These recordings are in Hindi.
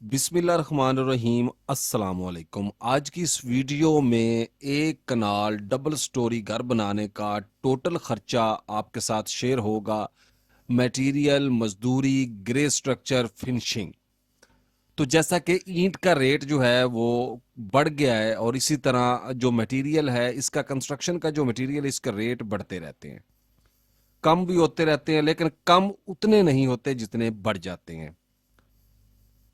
बिस्मिल्लाहिर्रहमानिर्रहीम अस्सलाम वालेकुम। आज की इस वीडियो में एक कनाल डबल स्टोरी घर बनाने का टोटल खर्चा आपके साथ शेयर होगा। मटेरियल, मजदूरी, ग्रे स्ट्रक्चर, फिनिशिंग। तो जैसा कि ईंट का रेट जो है वो बढ़ गया है और इसी तरह जो मटेरियल है इसका, कंस्ट्रक्शन का जो मटेरियल है इसका रेट बढ़ते रहते हैं। कम भी होते रहते हैं लेकिन कम उतने नहीं होते जितने बढ़ जाते हैं।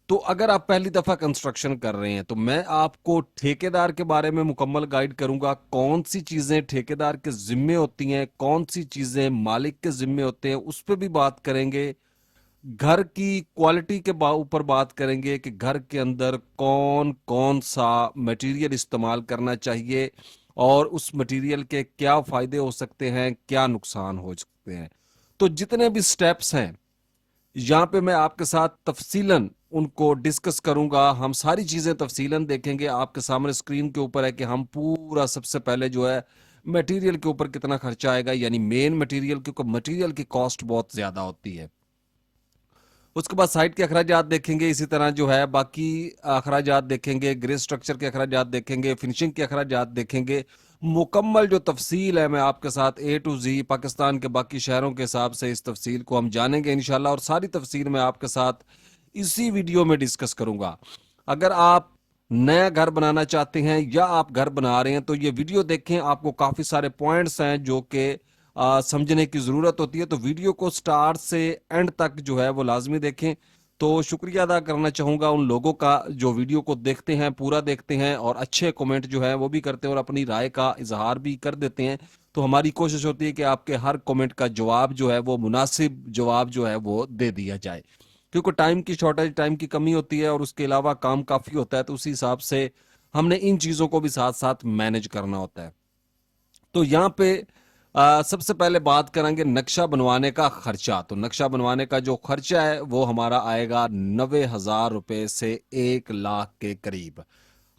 तो अगर आप पहली दफा कंस्ट्रक्शन कर रहे हैं तो मैं आपको ठेकेदार के बारे में मुकम्मल गाइड करूंगा। कौन सी चीजें ठेकेदार के जिम्मे होती हैं, कौन सी चीजें मालिक के जिम्मे होते हैं, उस पर भी बात करेंगे। घर की क्वालिटी के ऊपर बात करेंगे कि घर के अंदर कौन कौन सा मटेरियल इस्तेमाल करना चाहिए और उस मटेरियल के क्या फायदे हो सकते हैं, क्या नुकसान हो सकते हैं। तो जितने भी स्टेप्स हैं यहाँ पे मैं आपके साथ तफसीलन उनको डिस्कस करूंगा। हम सारी चीजें तफसीलन देखेंगे। आपके सामने स्क्रीन के ऊपर है कि हम पूरा सबसे पहले जो है मटेरियल के ऊपर कितना खर्चा आएगा, यानी मेन मटेरियल, क्योंकि मटेरियल की कॉस्ट बहुत ज्यादा होती है। उसके बाद साइट के अखराजात देखेंगे, इसी तरह जो है बाकी अखराजात देखेंगे, ग्रे स्ट्रक्चर के अखराजात देखेंगे, फिनिशिंग के अखराजात देखेंगे। मुकम्मल जो तफसील है मैं आपके साथ ए टू जी पाकिस्तान के बाकी शहरों के हिसाब से इस तफसील को हम जानेंगे इंशाल्लाह, और सारी तफसील मैं आपके साथ इसी वीडियो में डिस्कस करूंगा। अगर आप नया घर बनाना चाहते हैं या आप घर बना रहे हैं तो ये वीडियो देखें। आपको काफी सारे पॉइंट्स हैं जो कि समझने की ज़रूरत होती है, तो वीडियो को स्टार्ट से एंड तक जो है वो लाजमी देखें। तो शुक्रिया अदा करना चाहूँगा उन लोगों का जो वीडियो को देखते हैं, पूरा देखते हैं और अच्छे कमेंट जो है वो भी करते हैं और अपनी राय का इजहार भी कर देते हैं। तो हमारी कोशिश होती है कि आपके हर कमेंट का जवाब जो है वो मुनासिब जवाब जो है वो दे दिया जाए, क्योंकि टाइम की शॉर्टेज, टाइम की कमी होती है और उसके अलावा काम काफ़ी होता है, तो उसी हिसाब से हमने इन चीज़ों को भी साथ साथ मैनेज करना होता है। तो यहाँ पे सबसे पहले बात करेंगे नक्शा बनवाने का खर्चा। तो नक्शा बनवाने का जो खर्चा है वो हमारा आएगा 90,000 रुपए से 1 लाख के करीब।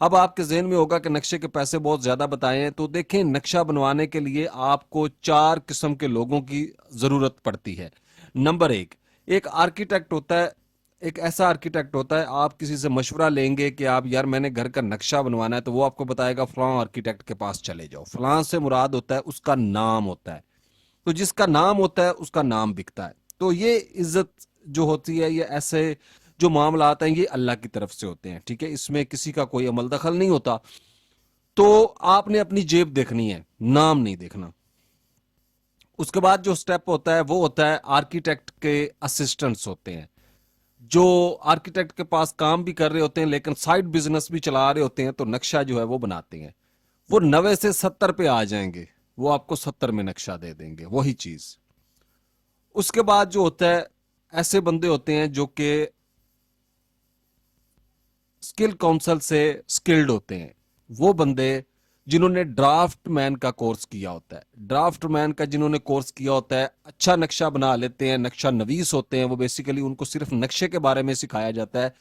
अब आपके जहन में होगा कि नक्शे के पैसे बहुत ज्यादा बताए हैं, तो देखें नक्शा बनवाने के लिए आपको 4 किस्म के लोगों की जरूरत पड़ती है। नंबर एक आर्किटेक्ट होता है। एक ऐसा आर्किटेक्ट होता है, आप किसी से मशवरा लेंगे कि आप यार मैंने घर का नक्शा बनवाना है, तो वो आपको बताएगा फलां आर्किटेक्ट के पास चले जाओ। फलां से मुराद होता है उसका नाम होता है। तो जिसका नाम होता है उसका नाम बिकता है। तो ये इज्जत जो होती है, ये ऐसे जो मामला आते हैं ये अल्लाह की तरफ से होते हैं, ठीक है, इसमें किसी का कोई अमल दखल नहीं होता। तो आपने अपनी जेब देखनी है, नाम नहीं देखना। उसके बाद जो स्टेप होता है वो होता है आर्किटेक्ट के असिस्टेंट्स होते हैं, जो आर्किटेक्ट के पास काम भी कर रहे होते हैं लेकिन साइड बिजनेस भी चला रहे होते हैं, तो नक्शा जो है वो बनाते हैं। वो 90 से 70 पे आ जाएंगे, वो आपको 70 में नक्शा दे देंगे, वही चीज। उसके बाद जो होता है, ऐसे बंदे होते हैं जो कि स्किल काउंसिल से स्किल्ड होते हैं। वो बंदे जिन्होंने ड्राफ्टमैन का कोर्स किया होता है, ड्राफ्टमैन का जिन्होंने कोर्स किया होता है, अच्छा नक्शा बना लेते हैं, नक्शा नवीस होते हैं। वो बेसिकली उनको सिर्फ नक्शे के बारे में सिखाया जाता है।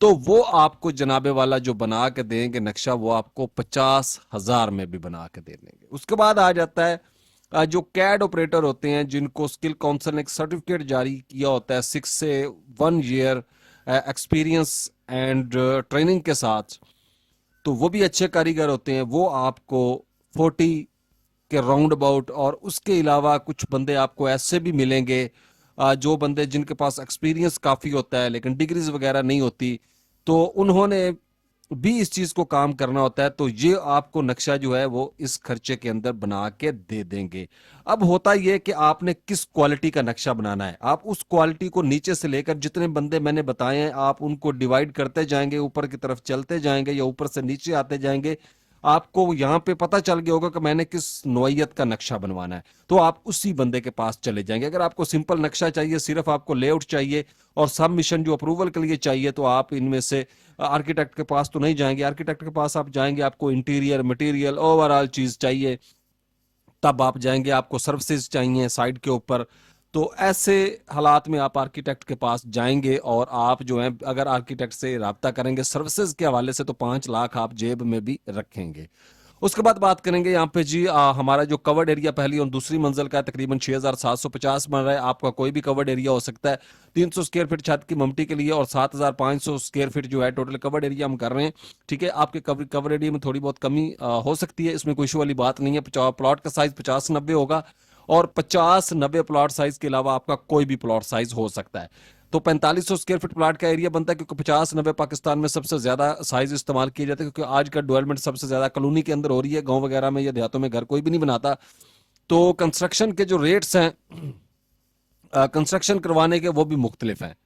तो वो आपको जनाबे वाला जो बना के देंगे नक्शा, वो आपको 50,000 में भी बना के दे देंगे। उसके बाद आ जाता है जो कैड ऑपरेटर होते हैं, जिनको स्किल काउंसिल ने एक सर्टिफिकेट जारी किया होता है 6 से 1 ईयर एक्सपीरियंस एंड ट्रेनिंग के साथ। तो वो भी अच्छे कारीगर होते हैं। वो आपको 40 के राउंड अबाउट, और उसके अलावा कुछ बंदे आपको ऐसे भी मिलेंगे जो बंदे जिनके पास एक्सपीरियंस काफ़ी होता है लेकिन डिग्रीज वगैरह नहीं होती, तो उन्होंने भी इस चीज़ को काम करना होता है। तो ये आपको नक्शा जो है वो इस खर्चे के अंदर बना के दे देंगे। अब होता यह कि आपने किस क्वालिटी का नक्शा बनाना है, आप उस क्वालिटी को नीचे से लेकर जितने बंदे मैंने बताए हैं आप उनको डिवाइड करते जाएंगे, ऊपर की तरफ चलते जाएंगे या ऊपर से नीचे आते जाएंगे। आपको यहाँ पे पता चल गया होगा कि मैंने किस नौइयत का नक्शा बनवाना है, तो आप उसी बंदे के पास चले जाएंगे। अगर आपको सिंपल नक्शा चाहिए, सिर्फ आपको लेआउट चाहिए और सबमिशन जो अप्रूवल के लिए चाहिए, तो आप इनमें से आर्किटेक्ट के पास तो नहीं जाएंगे। आर्किटेक्ट के पास आप जाएंगे, आपको इंटीरियर मटेरियल ओवरऑल चीज चाहिए, तब आप जाएंगे। आपको सर्विसेज चाहिए साइड के ऊपर, तो ऐसे हालात में आप आर्किटेक्ट के पास जाएंगे और आप जो है अगर आर्किटेक्ट से रब्ता करेंगे सर्विसेज के हवाले से, तो 5 लाख आप जेब में भी रखेंगे। उसके बाद बात करेंगे यहाँ पे जी हमारा जो कवर्ड एरिया पहली और दूसरी मंजिल का है तकरीबन 6,750 बन रहा है। आपका कोई भी कवर्ड एरिया हो सकता है। 300 स्क्वायर फीट छत की ममटी के लिए और 7,500 स्क्वायर फीट जो है टोटल कवर्ड एरिया हम कर रहे हैं। ठीक है, आपके कवर एरिया में थोड़ी बहुत कमी हो सकती है, इसमें कोई इशू वाली बात नहीं है। प्लॉट का साइज 50-90 होगा और 50-90 प्लॉट साइज के अलावा आपका कोई भी प्लॉट साइज हो सकता है। तो 4500 स्क्वायर फीट प्लाट का एरिया बनता है, क्योंकि 50-90 पाकिस्तान में सबसे ज्यादा साइज इस्तेमाल किए जाते हैं, क्योंकि आज का डेवलपमेंट सबसे ज्यादा कॉलोनी के अंदर हो रही है। गांव वगैरह में या देहातों में घर कोई भी नहीं बनाता। तो कंस्ट्रक्शन के जो रेट्स हैं कंस्ट्रक्शन करवाने के, वो भी मुख्तलिफ हैं।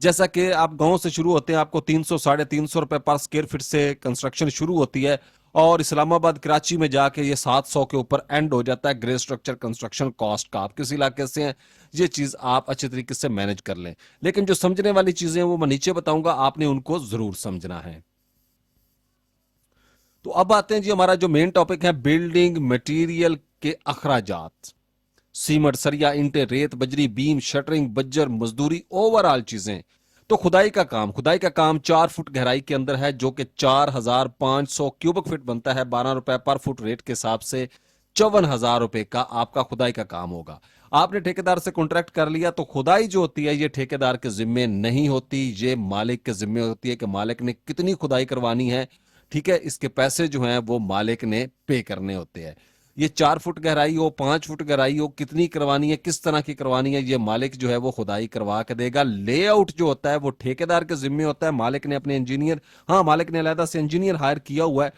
जैसा कि आप गांव से शुरू होते हैं, आपको 300-350 रुपए पर स्क्वायर फीट से कंस्ट्रक्शन शुरू होती है और इस्लामाबाद कराची में जाके ये 700 के ऊपर एंड हो जाता है ग्रे स्ट्रक्चर कंस्ट्रक्शन कॉस्ट का। आप किस इलाके से हैं, ये चीज आप अच्छे तरीके से मैनेज कर लें। लेकिन जो समझने वाली चीजें हैं वो मैं नीचे बताऊंगा, आपने उनको जरूर समझना है। तो अब आते हैं जी, हमारा जो मेन टॉपिक है बिल्डिंग मटेरियल के अखराजात। सीमेंट, सरिया, ईंटें, रेत, बजरी, बीम, शटरिंग, बज्जर, मजदूरी, ओवरऑल चीजें। तो खुदाई का काम 4 फुट गहराई के अंदर है, जो कि 4,500 क्यूबिक फीट बनता है। 12 रुपए पर फुट रेट के हिसाब से 54,000 रुपए का आपका खुदाई का काम होगा। आपने ठेकेदार से कॉन्ट्रैक्ट कर लिया तो खुदाई जो होती है ये ठेकेदार के जिम्मे नहीं होती, ये मालिक के जिम्मे होती है कि मालिक ने कितनी खुदाई करवानी है। ठीक है, इसके पैसे जो हैं वो मालिक ने पे करने होते हैं। ये 4 फुट गहराई हो, 5 फुट गहराई हो, कितनी करवानी है, किस तरह की करवानी है, ये मालिक जो है वो खुदाई करवा के देगा। लेआउट जो होता है वो ठेकेदार के जिम्मे होता है। मालिक ने अपने इंजीनियर, हाँ मालिक ने अलहदा से इंजीनियर हायर किया हुआ है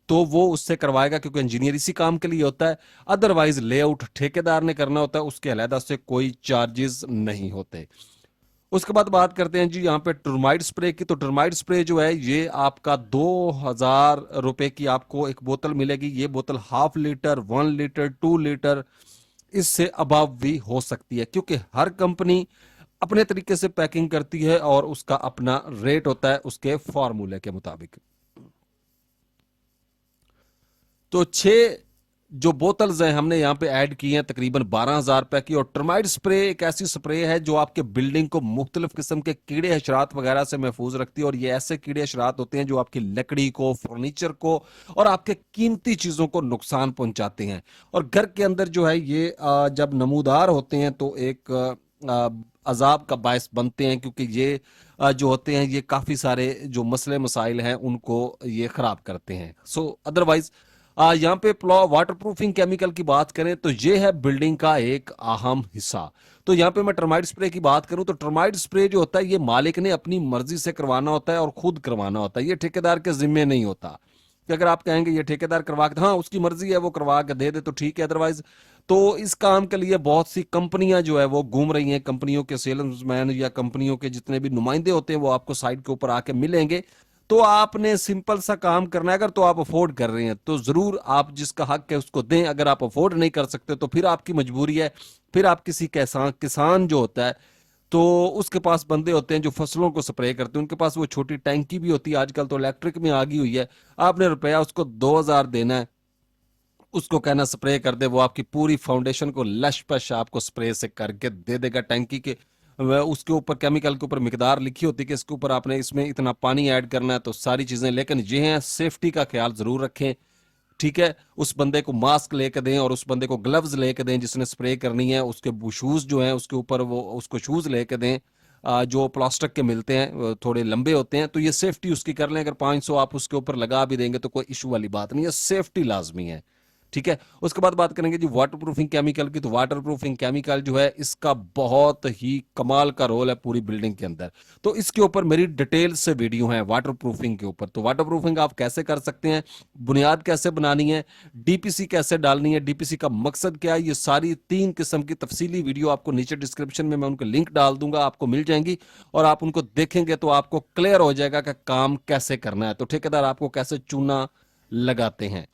तो वो उससे करवाएगा, क्योंकि इंजीनियर इसी काम के लिए होता है। अदरवाइज लेआउट ठेकेदार ने करना होता है, उसके अलहदा से कोई चार्जेस नहीं होते। उसके बाद बात करते हैं जी यहाँ पे टर्माइट स्प्रे की। तो टर्माइट स्प्रे जो है ये आपका 2,000 रुपए की आपको एक बोतल मिलेगी। ये बोतल 1/2 लीटर, 1 लीटर, 2 लीटर, इससे अबव भी हो सकती है, क्योंकि हर कंपनी अपने तरीके से पैकिंग करती है और उसका अपना रेट होता है उसके फॉर्मूले के मुताबिक। तो 6 जो बोतल्स हैं हमने यहाँ पे ऐड की हैं तकरीबन 12,000 रुपए की। और टर्माइट स्प्रे एक ऐसी स्प्रे है जो आपके बिल्डिंग को मुख्तलिफ किस्म के कीड़े हशरात वगैरह से महफूज रखती है। और ये ऐसे कीड़े हशरात होते हैं जो आपकी लकड़ी को, फर्नीचर को और आपके कीमती चीजों को नुकसान पहुंचाते हैं। और घर के अंदर जो है ये जब नमूदार होते हैं तो एक अजाब का बायस बनते हैं, क्योंकि ये जो होते हैं ये काफी सारे जो मसले मसाइल हैं उनको ये खराब करते हैं। सो अदरवाइज यहाँ पे वाटर प्रूफिंग केमिकल की बात करें तो ये है बिल्डिंग का एक अहम हिस्सा। तो यहाँ पे मैं टर्माइट स्प्रे की बात करूं तो टर्माइट स्प्रे जो होता है ये मालिक ने अपनी मर्जी से करवाना होता है और खुद करवाना होता है, ये ठेकेदार के जिम्मे नहीं होता। कि अगर आप कहेंगे ये ठेकेदार करवा के, हाँ उसकी मर्जी है वो करवा के दे दे तो ठीक है, अदरवाइज तो इस काम के लिए बहुत सी कंपनियां जो है वो घूम रही हैं। कंपनियों के सेल्समैन या कंपनियों के जितने भी नुमाइंदे होते हैं वो आपको साइट के ऊपर आके मिलेंगे। तो आपने सिंपल सा काम करना है। अगर तो आप अफोर्ड कर रहे हैं तो जरूर आप जिसका हक है उसको दें। अगर आप अफोर्ड नहीं कर सकते तो फिर आपकी मजबूरी है, फिर आप किसी किसान जो होता है तो उसके पास बंदे होते हैं जो फसलों को स्प्रे करते हैं, उनके पास वो छोटी टैंकी भी होती है, आजकल तो इलेक्ट्रिक में आ गई हुई है। आपने रुपया उसको 2,000 देना है, उसको कहना स्प्रे कर दे, वो आपकी पूरी फाउंडेशन को लश पश आपको स्प्रे से करके दे देगा टैंकी के। उसके ऊपर केमिकल के ऊपर मिकदार लिखी होती है कि इसके ऊपर आपने इसमें इतना पानी ऐड करना है, तो सारी चीजें। लेकिन ये हैं, सेफ्टी का ख्याल जरूर रखें। ठीक है, उस बंदे को मास्क लेके दें और उस बंदे को ग्लव्स लेके दें जिसने स्प्रे करनी है। उसके शूज जो हैं उसके ऊपर वो उसको शूज लेके दें जो प्लास्टिक के मिलते हैं, थोड़े लंबे होते हैं। तो ये सेफ्टी उसकी कर लें। अगर 500 आप उसके ऊपर लगा भी देंगे तो कोई इशू वाली बात नहीं है, सेफ्टी लाजमी है। ठीक है, उसके बाद बात करेंगे जी वाटर प्रूफिंग केमिकल की। तो वाटर प्रूफिंग केमिकल जो है इसका बहुत ही कमाल का रोल है पूरी बिल्डिंग के अंदर। तो इसके ऊपर मेरी डिटेल से वीडियो है वाटर प्रूफिंग के ऊपर। तो वाटर प्रूफिंग आप कैसे कर सकते हैं, बुनियाद कैसे बनानी है, डीपीसी कैसे डालनी है, डीपीसी का मकसद क्या है, ये सारी 3 किस्म की तफसीली वीडियो आपको नीचे डिस्क्रिप्शन में मैं उनके लिंक डाल दूंगा, आपको मिल जाएंगी। और आप उनको देखेंगे तो आपको क्लियर हो जाएगा कि काम कैसे करना है, तो ठेकेदार आपको कैसे चूना लगाते हैं।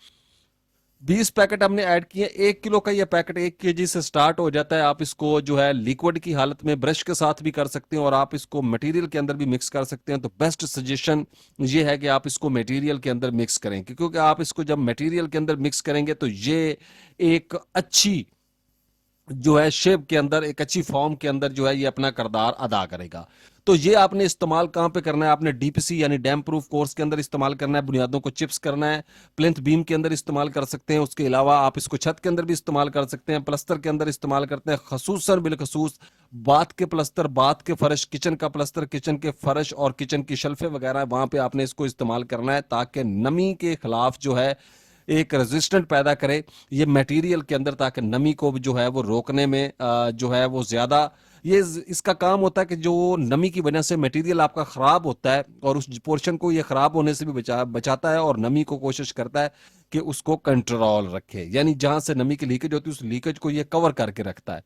20 पैकेट हमने ऐड किए। 1 किलो का ये पैकेट 1 केजी से स्टार्ट हो जाता है। आप इसको जो है लिक्विड की हालत में ब्रश के साथ भी कर सकते हैं और आप इसको मटेरियल के अंदर भी मिक्स कर सकते हैं। तो बेस्ट सजेशन ये है कि आप इसको मटेरियल के अंदर मिक्स करें, क्योंकि आप इसको जब मटेरियल के अंदर मिक्स करेंगे तो ये एक अच्छी जो है शेप के अंदर, एक अच्छी फॉर्म के अंदर जो है ये अपना किरदार अदा करेगा। तो ये आपने इस्तेमाल कहाँ पे करना है, आपने डीपीसी यानी डैम प्रूफ कोर्स के अंदर इस्तेमाल करना है, बुनियादों को चिप्स करना है, प्लिंथ बीम के अंदर इस्तेमाल कर सकते हैं। उसके अलावा आप इसको छत के अंदर भी इस्तेमाल कर सकते हैं, प्लस्तर के अंदर इस्तेमाल करते हैं, खसूसन बिलखसूस बाथ के प्लस्तर, बाथ के फर्श, किचन का प्लस्तर, किचन के फर्श और किचन की शेल्फे वगैरह, वहां पे आपने इसको इस्तेमाल करना है ताकि नमी के खिलाफ जो है एक रेजिस्टेंट पैदा करे ये मटेरियल के अंदर, ताकि नमी को जो है वो रोकने में जो है वो ज्यादा ये इसका काम होता है कि जो नमी की वजह से मटेरियल आपका खराब होता है और उस पोर्शन को ये खराब होने से भी बचाता है, और नमी को कोशिश करता है कि उसको कंट्रोल रखे, यानी जहां से नमी की लीकेज होती है उस लीकेज को ये कवर करके रखता है।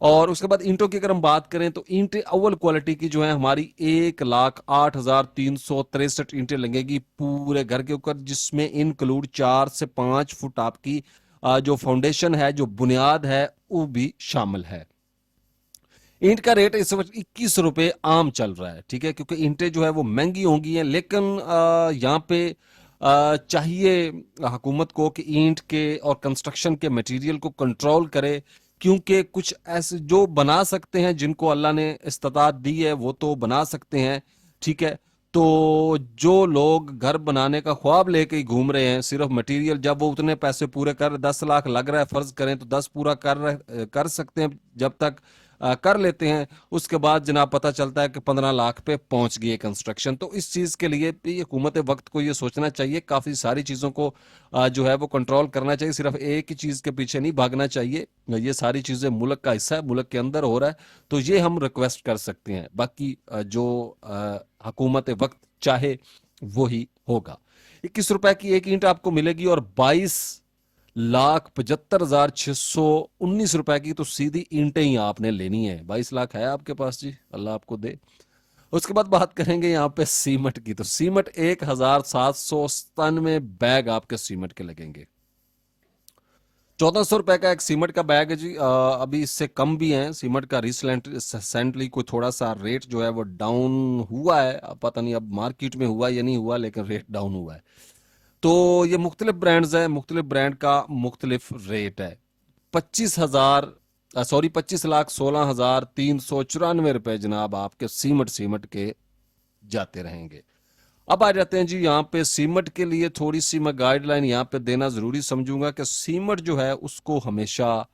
और उसके बाद ईंटों की अगर हम बात करें तो ईंटें अव्वल क्वालिटी की जो है हमारी 1,08,363 ईंटें लगेगी पूरे घर के ऊपर, जिसमें इंक्लूड 4 से 5 फुट आपकी जो फाउंडेशन है, जो बुनियाद है, वो भी शामिल है। ईंट का रेट इस वक्त 21 रुपए आम चल रहा है, ठीक है, क्योंकि ईंटें जो है वो महंगी होंगी हैं, लेकिन यहाँ पे चाहिए हुकूमत को कि ईंट के और कंस्ट्रक्शन के मटेरियल को कंट्रोल करे, क्योंकि कुछ ऐसे जो बना सकते हैं, जिनको अल्लाह ने इस्तात दी है, वो तो बना सकते हैं, ठीक है। तो जो लोग घर बनाने का ख्वाब लेके ही घूम रहे हैं सिर्फ मटेरियल, जब वो उतने पैसे पूरे कर 10 लाख लग रहा है फर्ज करें तो 10 पूरा कर सकते हैं, जब तक कर लेते हैं, उसके बाद जनाब पता चलता है कि 15 लाख पे पहुंच गई है कंस्ट्रक्शन। तो इस चीज के लिए भी हुकूमत वक्त को ये सोचना चाहिए, काफी सारी चीजों को जो है वो कंट्रोल करना चाहिए, सिर्फ एक ही चीज के पीछे नहीं भागना चाहिए। ये सारी चीजें मुल्क का हिस्सा है, मुल्क के अंदर हो रहा है, तो ये हम रिक्वेस्ट कर सकते हैं। बाकी जो हुकूमत वक्त चाहे वो ही होगा। 21 रुपए की एक ईंट आपको मिलेगी और 22,75,619 रुपए की तो सीधी ईंटें ही आपने लेनी है। 22 लाख है आपके पास जी, अल्लाह आपको दे। उसके बाद बात करेंगे यहाँ पे सीमेंट की, तो सीमेंट 1,797 बैग आपके सीमेंट के लगेंगे। 1,400 रुपए का एक सीमेंट का बैग है जी। अभी इससे कम भी हैं सीमेंट का, रिसेंटली कोई थोड़ा सा रेट जो है वो डाउन हुआ है, अब पता नहीं अब मार्केट में हुआ या नहीं हुआ, लेकिन रेट डाउन हुआ है। तो ये मुख्तलिफ ब्रांड्स हैं, मुख्तलिफ ब्रांड का मुख्तलिफ रेट है। 25,16,394 जनाब आपके सीमेंट के जाते रहेंगे। अब आ जाते हैं जी यहाँ पे सीमेंट के लिए थोड़ी सी मैं गाइडलाइन यहाँ पे देना जरूरी समझूंगा कि सीमेंट जो है उसको हमेशा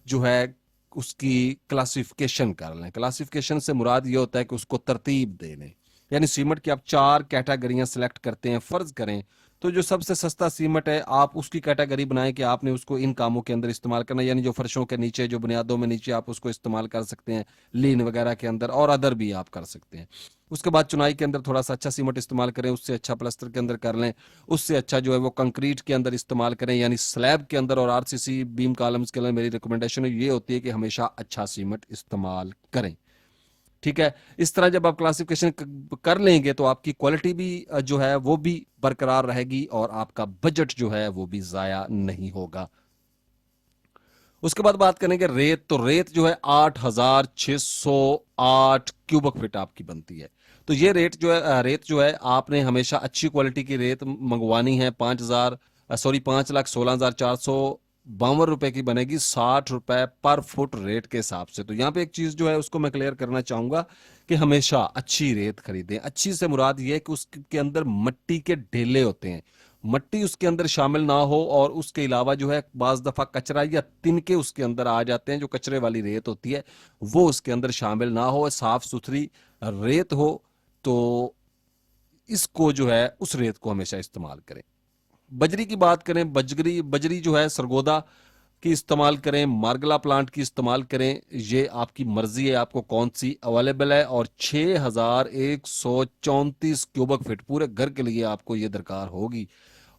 जो है उसकी क्लासिफिकेशन कर लें। क्लासिफिकेशन से मुराद ये होता है कि उसको तरतीब दे लें, यानी सीमेंट की आप 4 कैटेगरियां सेलेक्ट करते हैं, फर्ज करें तो जो सबसे सस्ता सीमेंट है आप उसकी कैटेगरी बनाएं कि आपने उसको इन कामों के अंदर इस्तेमाल करना, यानी जो फर्शों के नीचे, जो बुनियादों में नीचे आप उसको इस्तेमाल कर सकते हैं, लीन वगैरह के अंदर, और अदर भी आप कर सकते हैं। उसके बाद चुनाई के अंदर थोड़ा सा अच्छा सीमेंट इस्तेमाल करें, उससे अच्छा प्लास्टर के अंदर कर लें, उससे अच्छा जो है वो कंक्रीट के अंदर इस्तेमाल करें, यानी स्लैब के अंदर और आरसीसी बीम कॉलम्स के अंदर मेरी रिकमेंडेशन ये होती है कि हमेशा अच्छा सीमेंट इस्तेमाल करें, ठीक है। इस तरह जब आप क्लासिफिकेशन कर लेंगे तो आपकी क्वालिटी भी जो है वो भी बरकरार रहेगी और आपका बजट जो है वो भी जाया नहीं होगा। उसके बाद बात करेंगे रेत, तो रेत जो है 8,608 क्यूबिक फीट आपकी बनती है। तो ये रेत जो है आपने हमेशा अच्छी क्वालिटी की रेत मंगवानी है। 5,16,452 रुपए की बनेगी, 60 रुपए पर फुट रेट के हिसाब से। तो यहाँ पे एक चीज जो है उसको मैं क्लियर करना चाहूंगा कि हमेशा अच्छी रेत खरीदें। अच्छी से मुराद ये है कि उसके अंदर मिट्टी के ढेले होते हैं, मट्टी उसके अंदर शामिल ना हो, और उसके अलावा जो है बाज दफा कचरा या तिनके उसके अंदर आ जाते हैं, जो कचरे वाली रेत होती है वो उसके अंदर शामिल ना हो, साफ सुथरी रेत हो। तो इसको जो है उस रेत को हमेशा इस्तेमाल करें। बजरी की बात करें, बजरी जो है सरगोदा की इस्तेमाल करें, मार्गला प्लांट की इस्तेमाल करें, ये आपकी मर्जी है आपको कौन सी अवेलेबल है। और 6,134 क्यूबिक फीट पूरे घर के लिए आपको ये दरकार होगी।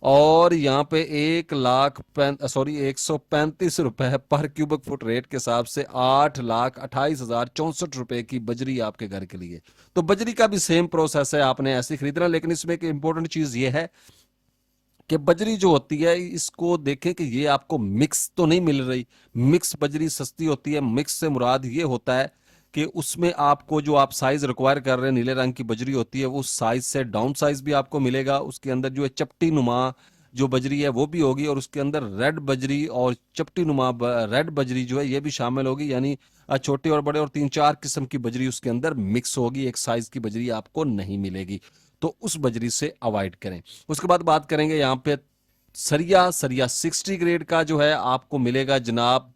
और यहाँ पे 135 रुपए पर क्यूबिक फुट रेट के हिसाब से 8,28,064 रुपए की बजरी आपके घर के लिए। तो बजरी का भी सेम प्रोसेस है, आपने ऐसे खरीदना, लेकिन इसमें एक इंपॉर्टेंट चीज ये है कि बजरी जो होती है इसको देखें कि ये आपको मिक्स तो नहीं मिल रही। मिक्स बजरी सस्ती होती है। मिक्स से मुराद ये होता है कि उसमें आपको जो आप साइज रिक्वायर कर रहे हैं, नीले रंग की बजरी होती है, उस साइज से डाउन साइज भी आपको मिलेगा। उसके अंदर जो है चपटी नुमा जो बजरी है वो भी होगी, और उसके अंदर रेड बजरी और चपटी नुमा रेड बजरी जो है ये भी शामिल होगी, यानी छोटे और बड़े और 3-4 किस्म की बजरी उसके अंदर मिक्स होगी, एक साइज की बजरी आपको नहीं मिलेगी, तो उस बजरी से अवॉइड करें। उसके बाद बात करेंगे यहाँ पे सरिया। सरिया 60 ग्रेड का जो है आपको मिलेगा जनाब,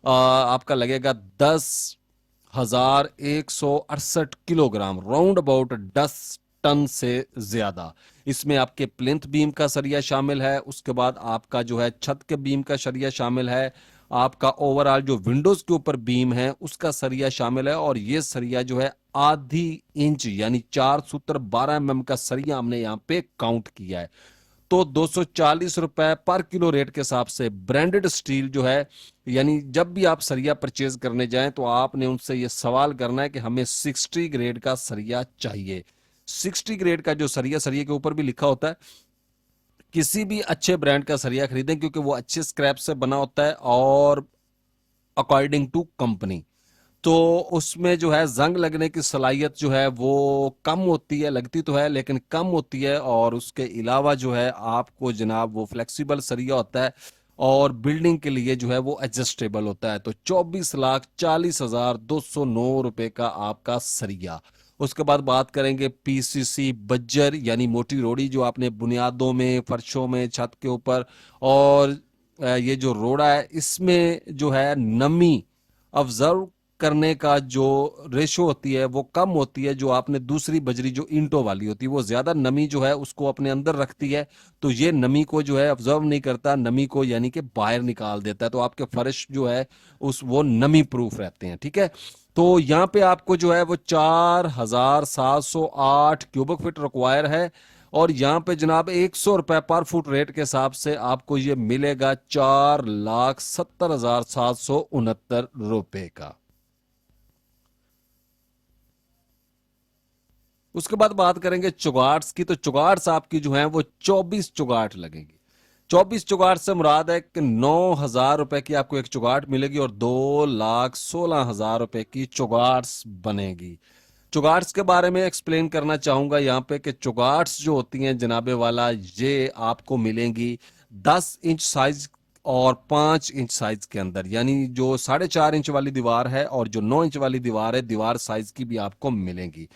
आपका लगेगा 10,168 किलोग्राम, राउंड अबाउट 10 टन से ज्यादा। इसमें आपके प्लिंथ बीम का सरिया शामिल है, उसके बाद आपका जो है छत के बीम का सरिया शामिल है, आपका ओवरऑल जो विंडोज के ऊपर बीम है उसका सरिया शामिल है, और ये सरिया जो है आधी इंच यानी 4 सूत्र 12 mm का सरिया हमने यहाँ पे काउंट किया है। तो 240 रुपए पर किलो रेट के हिसाब से ब्रांडेड स्टील जो है, यानी जब भी आप सरिया परचेज करने जाएं तो आपने उनसे ये सवाल करना है कि हमें 60 ग्रेड का सरिया चाहिए। 60 ग्रेड का जो सरिया, सरिया के ऊपर भी लिखा होता है, किसी भी अच्छे ब्रांड का सरिया खरीदें क्योंकि वो अच्छे स्क्रैप से बना होता है और अकॉर्डिंग टू कंपनी, तो उसमें जो है जंग लगने की सलाहियत जो है वो कम होती है, लगती तो है लेकिन कम होती है, और उसके अलावा जो है आपको जनाब वो फ्लेक्सिबल सरिया होता है और बिल्डिंग के लिए जो है वो एडजस्टेबल होता है। तो 24,40,209 रुपए का आपका सरिया। उसके बाद बात करेंगे पीसीसी बज्जर यानी मोटी रोड़ी, जो आपने बुनियादों में, फर्शों में, छत के ऊपर, और ये जो रोड़ा है इसमें जो है नमी ऑब्जर्व करने का जो रेशो होती है वो कम होती है, जो आपने दूसरी बजरी जो ईंटों वाली होती है वो ज्यादा नमी जो है उसको अपने अंदर रखती है, तो ये नमी को जो है ऑब्जर्व नहीं करता, नमी को यानी कि बाहर निकाल देता है, तो आपके फर्श जो है उस वो नमी प्रूफ रहते हैं। ठीक है, तो यहाँ पे आपको जो है वो 4,708 क्यूबिक फीट रिक्वायर है, और यहाँ पे जनाब 100 रुपए पर फुट रेट के हिसाब से आपको ये मिलेगा 4,70,769 रुपए का। उसके बाद बात करेंगे चुगाट्स की, तो चुगाट्स आपकी जो है वो 24 चुगाट लगेगी। 24 चुगाट से मुराद है कि 9,000 रुपए की आपको एक चुगाट मिलेगी और 2,16,000 रुपए की चुगाट्स बनेगी। चुगाट्स के बारे में एक्सप्लेन करना चाहूंगा यहाँ पे कि चुगाट्स जो होती हैं जनाबे वाला, ये आपको मिलेंगी 10 इंच साइज और 5 इंच साइज के अंदर, यानी जो 4.5 इंच वाली दीवार है और जो 9 इंच वाली दीवार है, दीवार साइज की भी आपको मिलेंगी।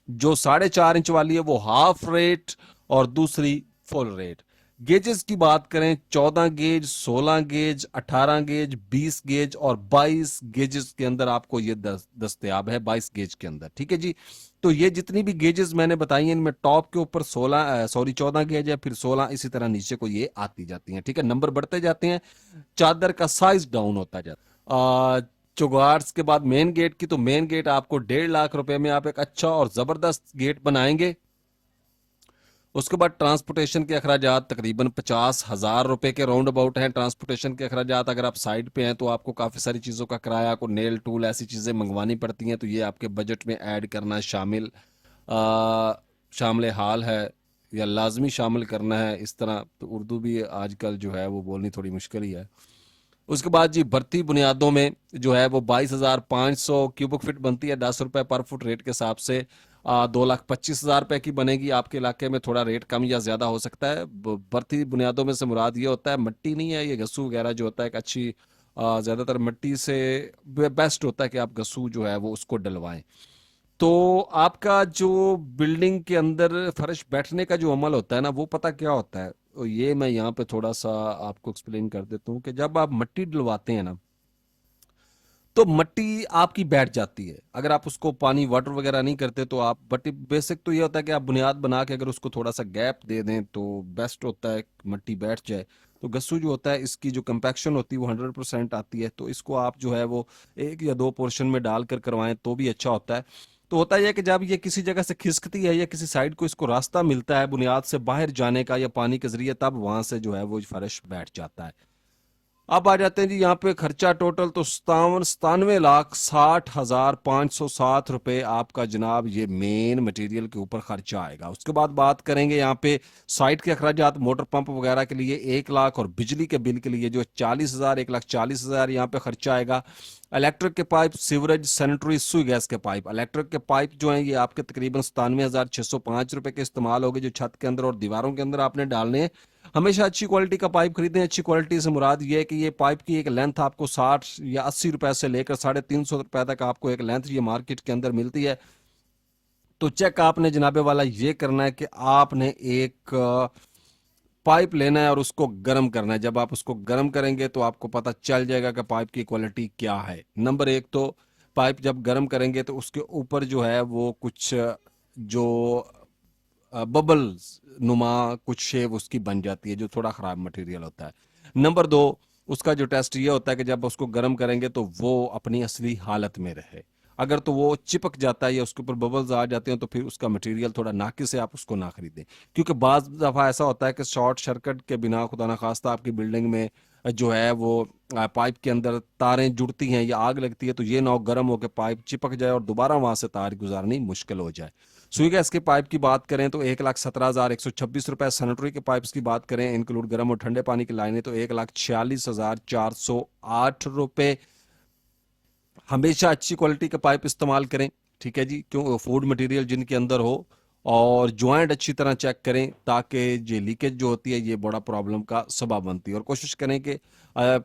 जो 4.5 इंच वाली है वो हाफ रेट और दूसरी फुल रेट। गेजेस की बात करें, 14 गेज, 16 गेज, 18 गेज, 20 गेज और 22 गेजेस के अंदर आपको ये दस्तयाब है, 22 गेज के अंदर। ठीक है जी, तो ये जितनी भी गेजेस मैंने बताई हैं इनमें टॉप के ऊपर 14 गेज है, फिर 16, इसी तरह नीचे को ये आती जाती हैं। ठीक है, नंबर बढ़ते जाते हैं, चादर का साइज डाउन होता जाता है। चुगाट्स के बाद मेन गेट की, तो मेन गेट आपको 1.5 लाख रुपए में आप एक अच्छा और जबरदस्त गेट बनाएंगे। उसके बाद ट्रांसपोर्टेशन के अखराजात तकरीबन 50,000 रुपए के राउंड अबाउट हैं। ट्रांसपोर्टेशन के अखराजात, अगर आप साइड पे हैं तो आपको काफ़ी सारी चीज़ों का किराया, को नेल टूल ऐसी चीज़ें मंगवानी पड़ती हैं, तो ये आपके बजट में ऐड करना शामिल हाल है या लाजमी शामिल करना है। इस तरह तो उर्दू भी आजकल जो है वो बोलनी थोड़ी मुश्किल ही है। उसके बाद जी भर्ती बुनियादों में जो है वो 22,500 क्यूबिक फीट बनती है, 10 रुपए पर फुट रेट के हिसाब से 2,25,000 रुपए की बनेगी। आपके इलाके में थोड़ा रेट कम या ज्यादा हो सकता है। भर्ती बुनियादों में से मुराद ये होता है, मट्टी नहीं है, ये गस्सू वगैरह जो होता है, एक अच्छी ज्यादातर मट्टी से बेस्ट होता है कि आप गस्सू जो है वो उसको डलवाएं। तो आपका जो बिल्डिंग के अंदर फर्श बैठने का जो अमल होता है ना, वो पता क्या होता है, तो ये मैं यहाँ पे थोड़ा सा आपको एक्सप्लेन कर देता हूँ कि जब आप मट्टी डलवाते हैं ना, तो मट्टी आपकी बैठ जाती है। अगर आप उसको पानी वाटर वगैरह नहीं करते तो आप मट्टी, बेसिक तो ये होता है कि आप बुनियाद बना के अगर उसको थोड़ा सा गैप दे दें तो बेस्ट होता है, मट्टी बैठ जाए। तो गस्सू जो होता है इसकी जो कंपैक्शन होती है वो 100% आती है, तो इसको आप जो है वो 1 या 2 पोर्शन में डालकर करवाएं तो भी अच्छा होता है। तो होता यह है कि जब ये किसी जगह से खिसकती है या किसी साइड को इसको रास्ता मिलता है बुनियाद से बाहर जाने का या पानी के जरिए, तब वहां से जो है वो फर्श बैठ जाता है। अब आ जाते हैं जी यहाँ पे खर्चा टोटल, तो 97,60,507 रुपए आपका जनाब ये मेन मटेरियल के ऊपर खर्चा आएगा। उसके बाद बात करेंगे यहाँ पे साइट के अखराजात, मोटर पंप वगैरह के लिए 1 लाख और बिजली के बिल के लिए जो 40,000, 1,40,000 यहाँ पे खर्चा आएगा। इलेक्ट्रिक के पाइप, सीवरेज, सैनिटरी, सुई गैस के पाइप। इलेक्ट्रिक के पाइप जो हैं ये आपके तकरीबन 97,605 रुपए के इस्तेमाल होंगे, जो छत के अंदर और दीवारों के अंदर आपने डालने हैं। हमेशा अच्छी क्वालिटी का पाइप खरीदें। अच्छी क्वालिटी से मुराद ये है कि ये पाइप की एक लेंथ आपको 60 या 80 रुपए से लेकर 350 रुपए तक आपको एक लेंथ ये मार्केट के अंदर मिलती है। तो चेक आपने जनाबे वाला ये करना है कि आपने एक पाइप लेना है और उसको गर्म करना है। जब आप उसको गर्म करेंगे तो आपको पता चल जाएगा कि पाइप की क्वालिटी क्या है। नंबर एक तो पाइप जब गर्म करेंगे तो उसके ऊपर जो है वो कुछ जो बबल्स नुमा कुछ शेव उसकी बन जाती है, जो थोड़ा ख़राब मटेरियल होता है। नंबर दो, उसका जो टेस्ट ये होता है कि जब उसको गर्म करेंगे तो वो अपनी असली हालत में रहे। अगर तो वो चिपक जाता है या उसके ऊपर बबल्स आ जाते हैं तो फिर उसका मटेरियल थोड़ा नाकिस है, आप उसको ना खरीदें। क्योंकि बाज़ दफ़ा ऐसा होता है कि शॉर्ट सर्किट के बिना खुदा ना खास्ता आपकी बिल्डिंग में जो है वो पाइप के अंदर तारें जुड़ती हैं या आग लगती है, तो ये ना हो गर्म होकर पाइप चिपक जाए और दोबारा वहां से तार गुजारनी मुश्किल हो जाए। सुई गैस के पाइप की बात करें तो 1,17,126 रुपए। सैनिटरी के पाइप्स की बात करें इंक्लूड गर्म और ठंडे पानी की लाइनें तो 1,46,408 रुपए। हमेशा अच्छी क्वालिटी का पाइप इस्तेमाल करें, ठीक है जी, क्यों फूड मटेरियल जिनके अंदर हो। और ज्वाइंट अच्छी तरह चेक करें ताकि ये लीकेज जो होती है ये बड़ा प्रॉब्लम का सबब बनती है। और कोशिश करें कि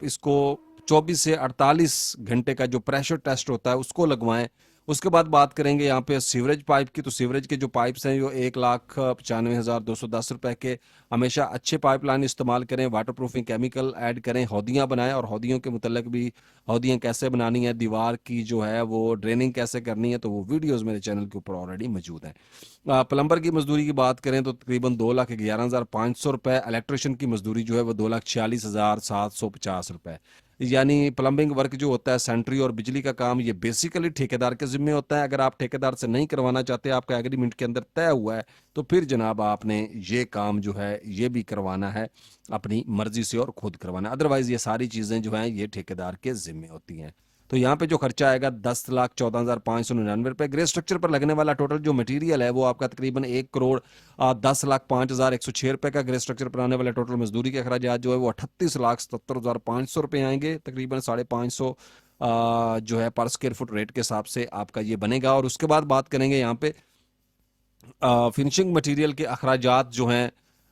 इसको 24 से 48 घंटे का जो प्रेशर टेस्ट होता है उसको लगवाएं। उसके बाद बात करेंगे यहाँ पे सीवरेज पाइप की। तो सीवरेज के जो पाइप्स हैं वो 1,95,210 रुपए के। हमेशा अच्छे पाइपलाइन इस्तेमाल करें, वाटर प्रूफिंग केमिकल ऐड करें, हौदियाँ बनाएं और हौदियों के मुतल्लिक भी हौदियाँ कैसे बनानी है, दीवार की जो है वो ड्रेनिंग कैसे करनी है, तो वो वीडियोस मेरे चैनल के ऊपर ऑलरेडी मौजूद हैं। प्लम्बर की मजदूरी की बात करें तो तकरीबन 2,11,500 रुपए। इलेक्ट्रिशियन की मजदूरी जो है वो 2,46,750 रुपए। यानी प्लम्बिंग वर्क जो होता है, सेंट्री और बिजली का काम, ये बेसिकली ठेकेदार के जिम्मे होता है। अगर आप ठेकेदार से नहीं करवाना चाहते, आपका एग्रीमेंट के अंदर तय हुआ है, तो फिर जनाब आपने ये काम जो है ये भी करवाना है अपनी मर्जी से और खुद करवाना है। अदरवाइज ये सारी चीज़ें जो हैं ये ठेकेदार के जिम्मे होती हैं। तो यहाँ पे जो खर्चा आएगा 10,14,599 रुपए। ग्रे स्ट्रक्चर पर लगने वाला टोटल जो मटेरियल है वो आपका तकरीबन 1,10,05,106 रुपए का। ग्रे स्ट्रक्चर पर आने वाले टोटल मजदूरी के अखराजात जो है वो 38,77,500 रुपए आएंगे, तकरीबन 550 जो है पर स्क्वायर फुट रेट के हिसाब से आपका ये बनेगा। और उसके बाद बात करेंगे यहाँ पे फिनिशिंग मटेरियल के अखराजात जो हैं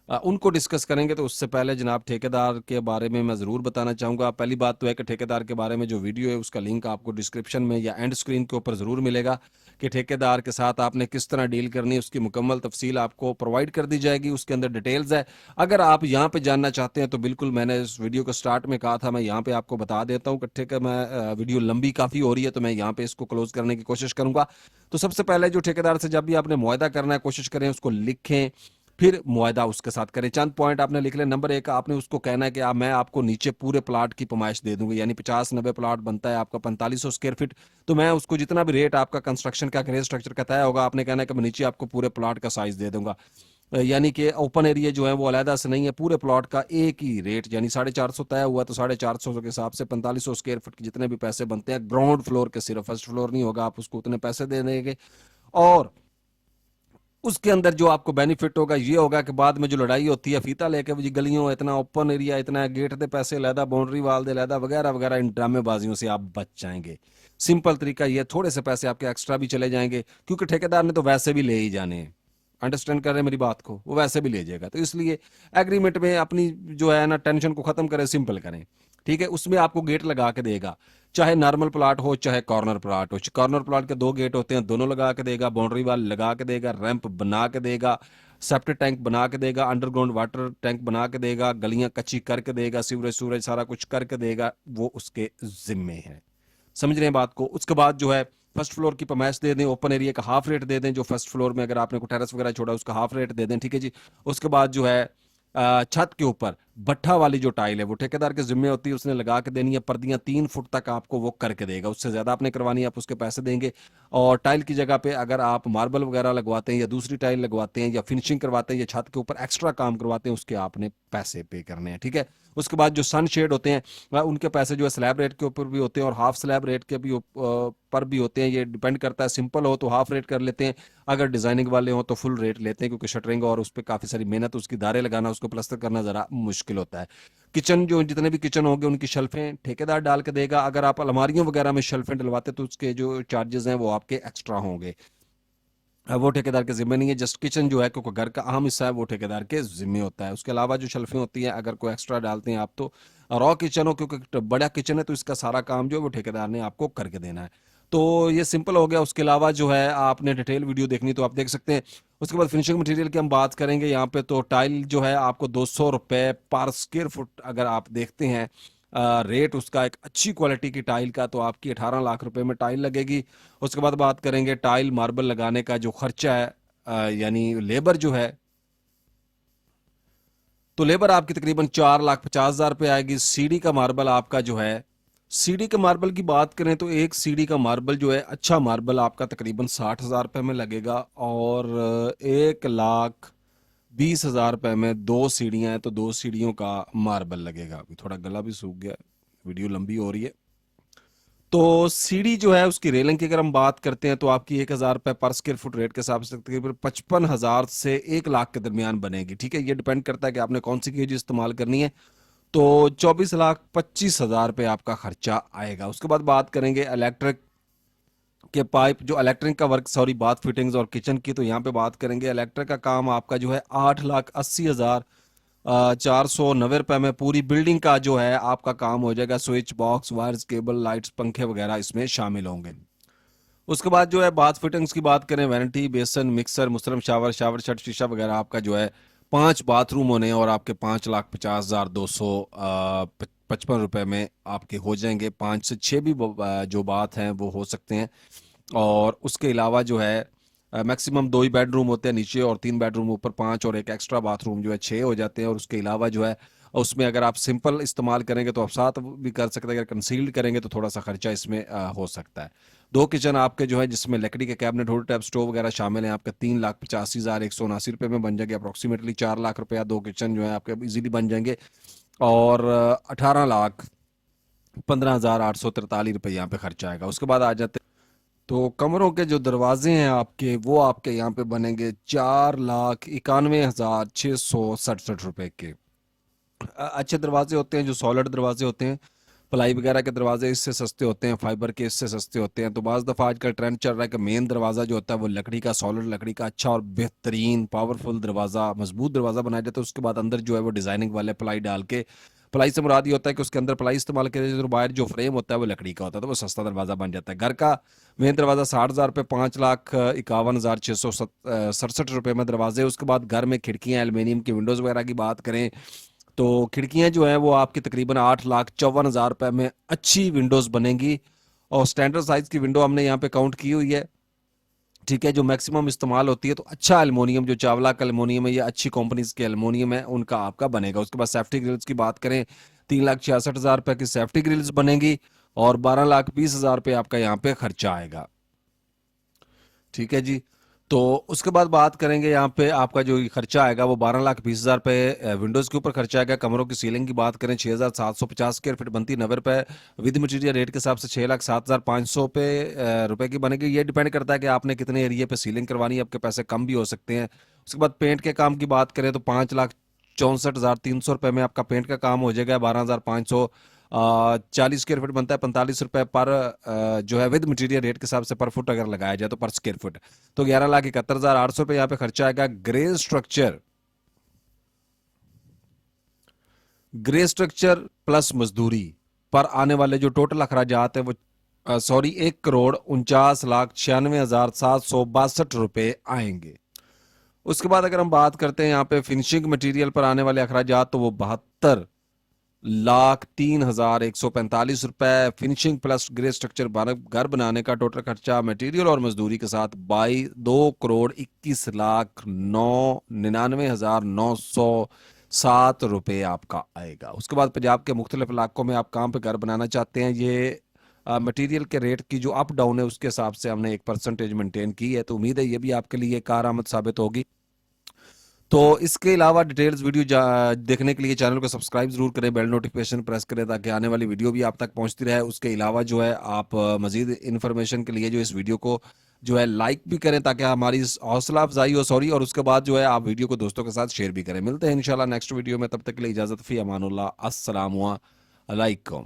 उनको डिस्कस करेंगे। तो उससे पहले जनाब ठेकेदार के बारे में मैं ज़रूर बताना चाहूँगा। पहली बात तो है कि ठेकेदार के बारे में जो वीडियो है उसका लिंक आपको डिस्क्रिप्शन में या एंड स्क्रीन के ऊपर ज़रूर मिलेगा कि ठेकेदार के साथ आपने किस तरह डील करनी है, उसकी मुकम्मल तफसील आपको प्रोवाइड कर दी जाएगी। उसके अंदर डिटेल्स है। अगर आप यहाँ पे जानना चाहते हैं तो बिल्कुल मैंने इस वीडियो को स्टार्ट में कहा था, मैं यहाँ पे आपको बता देता हूँ कि ठीक है, मैं वीडियो लंबी काफ़ी हो रही है तो मैं यहाँ पे इसको क्लोज करने की कोशिश करूँगा। तो सबसे पहले जो ठेकेदार से जब भी आपने मुआहदा करना है कोशिश करें उसको लिखें, फिर मुआहदा उसके साथ करें। चंद पॉइंट आपने लिख लें। नंबर एक, आपने उसको कहना है कि मैं आपको नीचे पूरे प्लाट की पमाइश दे दूंगी, यानी 50-90 प्लाट बनता है आपका 4500 स्क्वायर फीट, तो मैं उसको जितना भी रेट आपका कंस्ट्रक्शन का ग्रे स्ट्रक्चर का तय होगा, आपने कहना है कि मैं नीचे आपको पूरे प्लाट का साइज दे दूंगा। यानी कि ओपन एरिया जो है वो अलहदा से नहीं है, पूरे प्लॉट का एक ही रेट, यानी 450 तय हुआ तो 450 के हिसाब से 4500 स्क्वायर फुट के जितने भी पैसे बनते हैं ग्राउंड फ्लोर के, सिर्फ फर्स्ट फ्लोर नहीं होगा, आप उसको उतने पैसे दे देंगे। और उसके अंदर जो आपको बेनिफिट होगा ये होगा कि बाद में जो लड़ाई होती है फीता लेके जी गलियों इतना ओपन एरिया इतना गेट दे पैसे लैदा बाउंड्री वाल दे लैदा वगैरह वगैरह, इन ड्रामेबाजियों से आप बच जाएंगे। सिंपल तरीका ये, थोड़े से पैसे आपके एक्स्ट्रा भी चले जाएंगे क्योंकि ठेकेदार ने तो वैसे भी ले ही जाने हैं। अंडरस्टैंड कर रहे हैं मेरी बात को, वो वैसे भी ले जाएगा। तो इसलिए एग्रीमेंट में अपनी जो है ना टेंशन को खत्म करें, सिंपल करें, ठीक है। उसमें आपको गेट लगा के देगा, चाहे नॉर्मल प्लाट हो चाहे कॉर्नर प्लाट हो। कॉर्नर प्लाट के 2 गेट होते हैं, दोनों लगा के देगा, बाउंड्री वाल लगा के देगा, रैंप बना के देगा, सेप्टिक टैंक बना के देगा, अंडरग्राउंड वाटर टैंक बना के देगा, गलियां कच्ची करके देगा, सीवरेज सूरज सारा कुछ करके देगा, वो उसके जिम्मे है। समझ रहे हैं बात को। उसके बाद जो है फर्स्ट फ्लोर की पमाइश दे दें, ओपन एरिया का हाफ रेट दे दें, जो फर्स्ट फ्लोर में अगर आपने कोई टेरेस वगैरह छोड़ा उसका हाफ रेट दे दें, ठीक है जी। उसके बाद जो है छत के ऊपर भट्ठा वाली जो टाइल है वो ठेकेदार के जिम्मे होती है, उसने लगा के देनी है। पर्दियां 3 फुट तक आपको वो करके देगा, उससे ज्यादा आपने करवानी है आप उसके पैसे देंगे। और टाइल की जगह पे अगर आप मार्बल वगैरह लगवाते हैं या दूसरी टाइल लगवाते हैं या फिनिशिंग करवाते हैं या छत के ऊपर एक्स्ट्रा काम करवाते हैं, उसके आपने पैसे पे करने हैं, ठीक है। उसके बाद जो सन शेड होते हैं उनके पैसे जो है स्लैब रेट के ऊपर भी होते हैं और हाफ स्लैब रेट के भी पर भी होते हैं। ये डिपेंड करता है, सिंपल हो तो हाफ रेट कर लेते हैं, अगर डिजाइनिंग वाले हो तो फुल रेट लेते हैं, क्योंकि शटरिंग और उस पर काफी सारी मेहनत, उसकी दारें लगाना, उसको प्लास्टर करना जरा मुश्किल होता है। किचन जो जितने भी किचन होंगे उनकी शेल्फें ठेकेदार डाल के देगा। अगर आप अलमारियों वगैरह में शेल्फें डलवाते तो उसके जो चार्जेस हैं वो आपके एक्स्ट्रा होंगे। वो ठेकेदार के ज़िम्मे नहीं है। जस्ट किचन जो है, क्योंकि घर का अहम हिस्सा है, वो ठेकेदार के ज़िम्मे होता है। उसके अलावा जो शेल्फें होती हैं, अगर कोई एक्स्ट्रा डालते हैं आप, तो रॉ किचन हो, क्योंकि बड़ा किचन है, तो इसका सारा काम जो है वो ठेकेदार ने आपको करके देना है। तो ये सिंपल हो गया। उसके अलावा जो है, आपने डिटेल वीडियो देखनी तो आप देख सकते हैं। उसके बाद फिनिशिंग मटेरियल की हम बात करेंगे यहाँ पे, तो टाइल जो है आपको 200 रुपये पर स्क्वेयर फुट अगर आप देखते हैं रेट उसका, एक अच्छी क्वालिटी की टाइल का, तो आपकी 18 लाख रुपए में टाइल लगेगी। उसके बाद बात करेंगे टाइल मार्बल लगाने का जो खर्चा है, यानी लेबर जो है, तो लेबर आपकी तकरीबन 4,50,000 रुपये आएगी। सीढ़ी का मार्बल आपका जो है, सीढ़ी के मार्बल की बात करें तो एक सीढ़ी का मार्बल जो है, अच्छा मार्बल आपका तकरीबन 60,000 रुपये में लगेगा। और 1,20,000 रुपये में दो सीढ़ियाँ हैं, तो दो सीढ़ियों का मार्बल लगेगा। अभी थोड़ा गला भी सूख गया, वीडियो लंबी हो रही है। तो सीढ़ी जो है उसकी रेलिंग की अगर हम बात करते हैं, तो आपकी 1,000 रुपये पर स्क्वायर फुट रेट के हिसाब से तकरीबन 55,000 से 1 लाख के दरमियान बनेगी। ठीक है, ये डिपेंड करता है कि आपने कौन सी गेज इस्तेमाल करनी है। तो 24,25,000 रुपये आपका खर्चा आएगा। उसके बाद बात करेंगे इलेक्ट्रिक के पाइप, जो इलेक्ट्रिक का वर्क, सॉरी, बाथ फिटिंग्स और किचन की, तो यहाँ पे बात करेंगे इलेक्ट्रिक का काम आपका जो है 8,80,490 रुपये में पूरी बिल्डिंग का जो है आपका काम हो जाएगा। Switch box, wires, cable, lights, पंखे वगैरह इसमें शामिल होंगे। उसके बाद जो है बाथ फिटिंग्स की बात करें, वैनिटी, बेसन, मिक्सर, मुसरम शावर, शावर शट, शीशा वगैरह, आपका जो है 5 बाथरूम होने और आपके 5,50,255 रुपये में आपके हो जाएंगे। 5 से 6 भी जो बात हैं वो हो सकते हैं। और उसके अलावा जो है मैक्सिमम 2 ही बेडरूम होते हैं नीचे, और 3 बेडरूम ऊपर, 5 और एक एक्स्ट्रा बाथरूम जो है 6 हो जाते हैं। और उसके अलावा जो है उसमें अगर आप सिंपल इस्तेमाल करेंगे तो आप 7 भी कर सकते हैं। अगर कंसील्ड करेंगे तो थोड़ा सा खर्चा इसमें हो सकता है। दो किचन आपके जो है, जिसमें लकड़ी के कैबिनेट, होल्ड टैप, स्टोव वगैरह शामिल हैं, आपके 3,85,179 रुपये में बन जाएंगे। अप्रॉक्सीमेटली 4 लाख रुपया दो किचन जो है आपके इजीली बन जाएंगे। और 18,15,843 रुपये यहाँ पे खर्चा आएगा। उसके बाद आ जाते, तो कमरों के जो दरवाजे हैं आपके, वो आपके यहाँ पे बनेंगे 4,91,667 रुपये के। अच्छे दरवाजे होते हैं जो सॉलिड दरवाजे होते हैं। प्लाई वगैरह के दरवाजे इससे सस्ते होते हैं, फाइबर के इससे सस्ते होते हैं। तो बाज़ दफ़ा आजकल ट्रेंड चल रहा है कि मेन दरवाज़ा जो होता है वो लकड़ी का, सॉलिड लकड़ी का अच्छा और बेहतरीन पावरफुल दरवाज़ा, मजबूत दरवाज़ा बनाया जाता है। उसके बाद अंदर जो है वो डिज़ाइनिंग वाले प्लाई डाल के, प्लाई से मुराद ये होता है कि उसके अंदर प्लाई इस्तेमाल किया जाए, तो बाहर जो फ्रेम होता है वो लकड़ी का होता है, तो वो सस्ता दरवाज़ा बन जाता है। घर का मेन दरवाज़ा 60,000 रुपये, 5,51,667 रुपये में दरवाजे। उसके बाद घर में खिड़कियाँ, एलुमिनियम की विंडोज़ वगैरह की बात करें, तो खिड़कियां जो है वो आपकी तकरीबन 8,54,000 रुपये में अच्छी विंडोज़ बनेंगी। और स्टैंडर्ड साइज़ की विंडो हमने यहाँ पे काउंट की हुई है। ठीक है, जो मैक्सिमम इस्तेमाल होती है, तो अच्छा एलुमिनियम, जो चावला का एलुमिनियम है या अच्छी कंपनीज के एलुमिनियम है, उनका आपका बनेगा। उसके बाद सेफ्टी ग्रिल्स की बात करें, 3,66,000 रुपये की सेफ्टी ग्रिल्स बनेगी। और 12,20,000 रुपये आपका यहाँ पे खर्चा आएगा। ठीक है जी। तो उसके बाद बात करेंगे यहाँ पे आपका जो ये खर्चा आएगा वो 12,20,000 रुपये विंडोज़ के ऊपर खर्चा आएगा। कमरों की सीलिंग की बात करें, 6,750 स्क्वायर फीट बनती, 90 रुपये विद मटीरियल रेट के हिसाब से 6,07,500 रुपये की बनेगी। ये डिपेंड करता है कि आपने कितने एरिया पे सीलिंग करवानी है, आपके पैसे कम भी हो सकते हैं। उसके बाद पेंट के काम की बात करें तो 5,64,300 रुपये में आपका पेंट का काम हो जाएगा। 12,500 40 स्क्वायर फीट बनता है, 45 रुपये पर जो है विद मटेरियल रेट के हिसाब से पर फुट अगर लगाया जाए तो पर स्क्वायर फुट, तो 11,71,800 रुपये यहाँ पे खर्चा आएगा। ग्रे स्ट्रक्चर प्लस मजदूरी पर आने वाले जो टोटल अखराजात है वो 1,49,96,762 रुपये आएंगे। उसके बाद अगर हम बात करते हैं यहाँ पे फिनिशिंग मटेरियल पर आने वाले अखराजात, तो वो 72,03,145 रुपये। फिनिशिंग प्लस ग्रे स्ट्रक्चर घर बनाने का टोटल खर्चा मटेरियल और मजदूरी के साथ 2,21,999,907 रुपये आपका आएगा। उसके बाद पंजाब के मुख्तलिफ इलाकों में आप कहाँ पे घर बनाना चाहते हैं, ये मटेरियल के रेट की जो अप डाउन है उसके हिसाब से हमने एक परसेंटेज मेंटेन की है। तो उम्मीद है ये भी आपके लिए कारआमद साबित होगी। तो इसके अलावा डिटेल्स वीडियो देखने के लिए चैनल को सब्सक्राइब जरूर करें, बेल नोटिफिकेशन प्रेस करें ताकि आने वाली वीडियो भी आप तक पहुंचती रहे। उसके अलावा जो है आप मजीद इन्फॉर्मेशन के लिए जो इस वीडियो को जो है लाइक भी करें ताकि हमारी हौसला अफजाई हो, सॉरी। और उसके बाद जो है आप वीडियो को दोस्तों के साथ शेयर भी करें। मिलते हैं इंशाल्लाह नेक्स्ट वीडियो में, तब तक के लिए इजाज़त, फ़ी अमानुल्लाह, अस्सलामु अलैकुम।